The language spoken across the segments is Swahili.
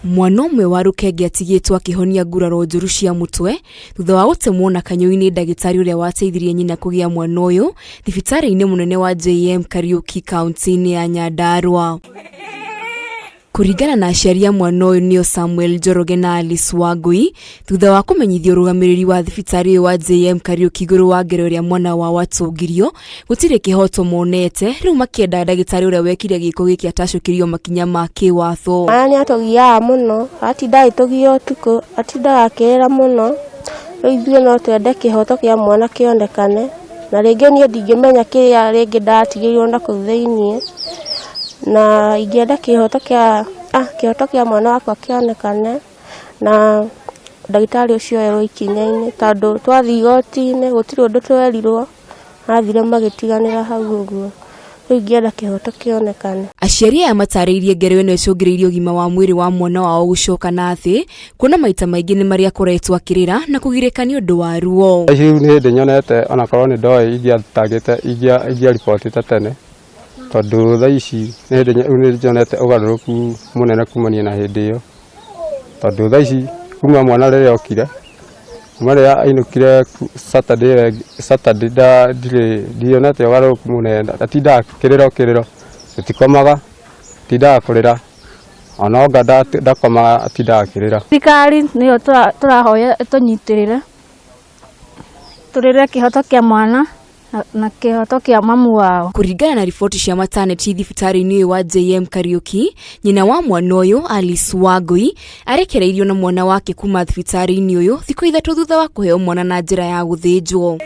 Mwana ũmwe wa Rukenge atigĩtwo akĩhonia nguraro njũru cia mũtwe thutha wa gũtemwo na kanyũi-inĩ ndagĩtarĩ ũrĩa wateithirie nyina kũgĩa mwana ũyũ thibitarĩ-inĩ mũnene wa JM Kariuki kaunti-inĩ ya Nyandarua. Kũringana na aciari a mwana ũyũ nĩo Samuel Njoroge na Alice Wangui, thutha wa kũmenyithio rũgamĩrĩri wa thibitarĩ ũyũ wa JM Kariuki igũrũ wa ngero ĩrĩa mwana wao atũngirio, gũtirĩ kĩhoto monete, rĩu makĩenda ndagĩtarĩ ũrĩa wekire gĩko gĩkĩ atacũkĩrio makinya ma kĩwatho. Nĩ atũgiaga mũno, atinda agĩtũgia ũtukũ, atinda akĩrĩra mũno, rĩu ithuĩ no twende kĩhoto kĩa mwana kĩonekane, na rĩngĩ niĩ ndingĩmenya kĩrĩa rĩngĩ ndatigĩirwo na kũu thĩiniĩ, na ingĩenda kĩhoto kĩa mwana wakwa kĩonekane na ndagĩtarĩ ũcio erwo ikinya-inĩ, tondũ twathiĩ igoti-inĩ gũtirĩ ũndũ twerirwo, mathire magĩtiganĩra hau ũguo, rĩu ingĩenda kĩhoto kĩonekane. Aciari aya matarĩirie ngero ĩno ĩcũngĩrĩirie ũgima wa mwĩrĩ wa mwana wao gũcoka na thĩ, kuona maita maingĩ nĩ marĩa akoretwo akĩrĩra na kũgirĩka nĩ ũndũ wa ruo. Rĩu nĩ hĩndĩ nyonete onakorwo nĩ ndoĩ ingĩaribotĩte tene, tondũ thaa ici nĩ nyonete ũgarũrũku mũnene kumania na hĩndĩ ĩyo, tondũ thaa ici kuma mwana rĩrĩa okire, kuma rĩrĩa ainũkire Saturday ndionete ũgarũrũku mũnene, atindaga kĩrĩro tũtikomaga, atindaga kũrĩra, ona onga ndakomaga atindaga kĩrĩra. Thirikari nĩyo tũrahoya tũnyitĩrĩre, tũrĩre kĩhoto kĩa mwana na kĩhoto kĩa mamu wao. Kũringana na riboti cia maternity thibitarĩ-inĩ ũyũ wa JM Kariuki, nyina wa mwana ũyũ Alice Wangui arekereirio na mwana wake kuma thibitarĩ-inĩ ũyũ thikũ ithatũ thutha wa kũheo mwana na njĩra ya gũthĩnjwo.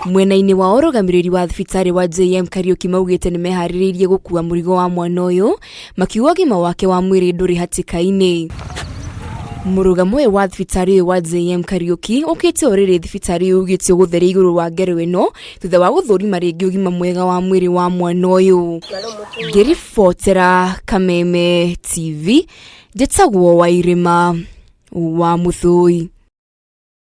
Mwena-inĩ wa ũrũgamĩrĩri wa thibitarĩ wa JM Kariuki maugĩte nĩ meharĩrĩirie gũkua mũrigo wa mwana ũyũ, makiuga ũgima wake wa mwĩrĩ ndũrĩ hatĩka-inĩ. Mũrũgamo ũyũ wa thibitarĩ ũyũ wa JM Kariuki ũkĩte ũrĩrĩ thibitarĩ ũyũ ugĩtio gũtheria igũrũ wa ngero ĩno thutha wa gũthũrima rĩngĩ ũgima mwega wa mwĩrĩ wa mwana ũyũ. Ngĩribotera Kameme TV, njĩtagwo Wairĩma wa Mũthũi.